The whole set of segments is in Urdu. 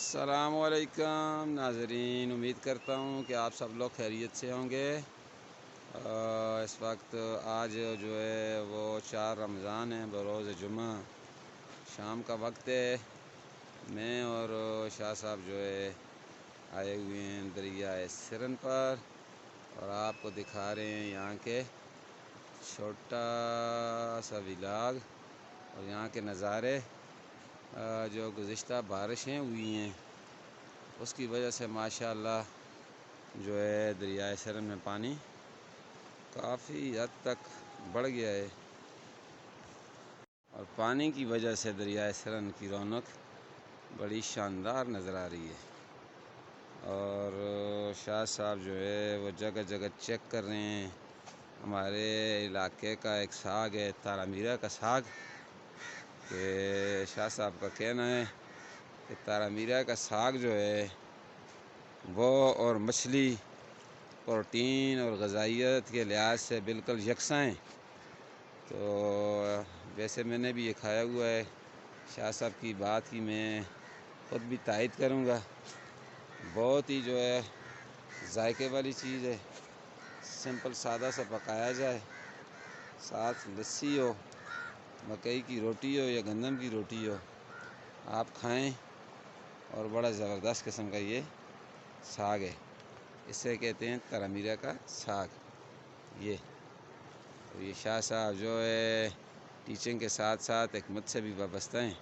السلام علیکم ناظرین، امید کرتا ہوں کہ آپ سب لوگ خیریت سے ہوں گے۔ اس وقت آج جو ہے وہ 4 رمضان ہے، بروز جمعہ، شام کا وقت ہے۔ میں اور شاہ صاحب جو ہے آئے ہوئے ہیں دریائے سرن پر، اور آپ کو دکھا رہے ہیں یہاں کے چھوٹا سا ولاگ اور یہاں کے نظارے۔ جو گزشتہ بارشیں ہوئی ہیں اس کی وجہ سے ماشاءاللہ جو ہے دریائے سرن میں پانی کافی حد تک بڑھ گیا ہے، اور پانی کی وجہ سے دریائے سرن کی رونق بڑی شاندار نظر آ رہی ہے۔ اور شاہ صاحب جو ہے وہ جگہ جگہ چیک کر رہے ہیں۔ ہمارے علاقے کا ایک ساگ ہے، تارا میرا کا ساگ، کہ شاہ صاحب کا کہنا ہے کہ تارا میرا کا ساگ جو ہے وہ اور مچھلی پروٹین اور غذائیت کے لحاظ سے بالکل یکساں ہیں۔ تو ویسے میں نے بھی یہ کھایا ہوا ہے، شاہ صاحب کی بات کی میں خود بھی تائید کروں گا۔ بہت ہی جو ہے ذائقے والی چیز ہے، سمپل سادہ سا پکایا جائے، ساتھ لسی ہو، مکئی کی روٹی ہو یا گندم کی روٹی ہو، آپ کھائیں، اور بڑا زبردست قسم کا یہ ساگ ہے۔ اسے کہتے ہیں تارا میرا کا ساگ۔ یہ شاہ صاحب جو ہے ٹیچنگ کے ساتھ ساتھ حکمت سے بھی وابستہ ہیں۔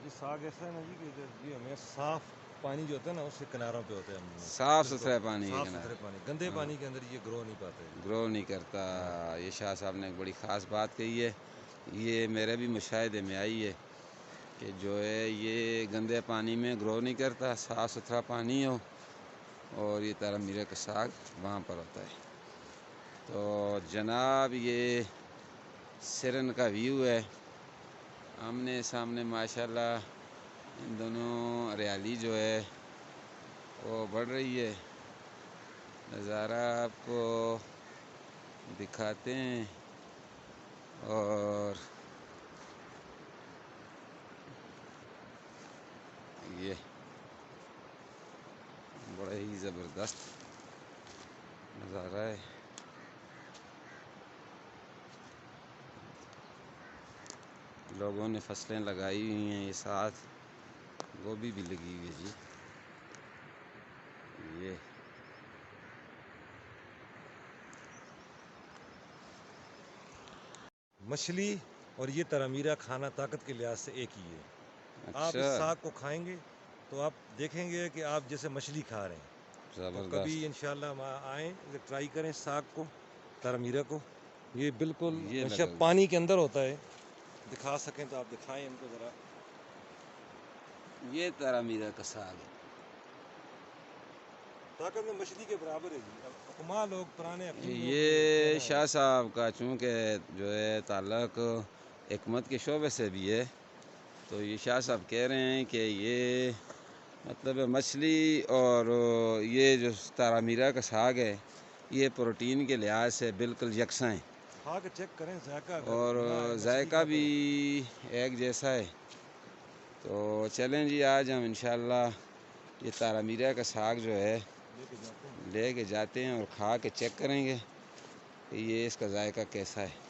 یہ ساگ ایسا ہے نا جی کہ یہ ہمیں صاف پانی جو ہوتا ہے نا اس کے کناروں پہ ہوتا ہے، صاف ستھرا پانی کے صاف کنارے ستھرے پانی، گندے پانی کے اندر یہ گرو نہیں پاتا ہے، گرو نہیں کرتا۔ یہ شاہ صاحب نے ایک بڑی خاص بات کہی ہے، یہ میرے بھی مشاہدے میں آئی ہے کہ جو ہے یہ گندے پانی میں گرو نہیں کرتا، صاف ستھرا پانی ہو، اور یہ تارا میرا کا ساگ وہاں پر ہوتا ہے۔ تو جناب یہ سرن کا ویو ہے، آمنے سامنے ماشاءاللہ ان دونوں ہریالی جو ہے وہ بڑھ رہی ہے۔ نظارہ آپ کو دکھاتے ہیں، اور یہ بڑا ہی زبردست نظارہ ہے۔ لوگوں نے فصلیں لگائی ہوئی ہیں، یہ ساتھ گوبھی بھی لگی ہوئی ہے جی۔ یہ مچھلی اور یہ تارا میرا کھانا طاقت کے لحاظ سے ایک ہی ہے۔ آپ اس اچھا، ساگ کو کھائیں گے تو آپ دیکھیں گے کہ آپ جیسے مچھلی کھا رہے ہیں۔ تو کبھی زبردست، انشاءاللہ ہم آئیں، ٹرائی کریں ساگ کو، تارا میرا کو۔ یہ بالکل یہ ہمیشہ لگا ہوا پانی کے اندر ہوتا ہے، دکھا سکیں تو آپ دکھائیں ان کو ذرا۔ یہ تارا میرا کا ساگ ہے۔ طاقت میں مچھلی کے برابر ہے جی۔ حکما لوگ، پرانے حکیم لوگ یہ کہنا ہے۔ شاہ صاحب کا چونکہ جو ہے تعلق حکمت کے شعبے سے بھی ہے، تو یہ شاہ صاحب کہہ رہے ہیں کہ یہ مطلب مچھلی اور یہ جو تارا میرا کا ساگ ہے یہ پروٹین کے لحاظ سے بالکل یکساں ہیں، کھا کے چیک کریں ذائقہ اگر اور نہ آئے مچھلی ذائقہ کا بھی تو۔ ایک جیسا ہے۔ تو چلیں جی، آج ہم انشاءاللہ یہ تارا میرا کا ساگ جو ہے لے کے جاتے ہیں اور کھا کے چیک کریں گے کہ یہ اس کا ذائقہ کیسا ہے۔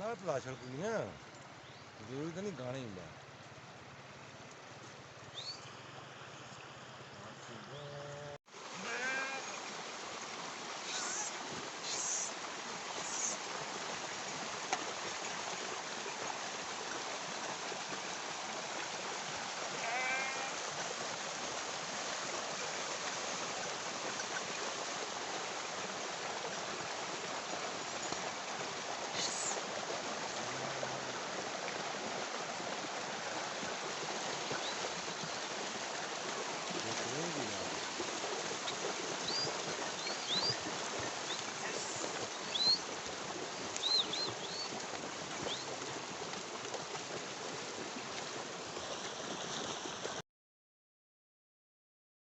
نہ پلا چھڑ کوئی نا ضروری تو نہیں گانے ہی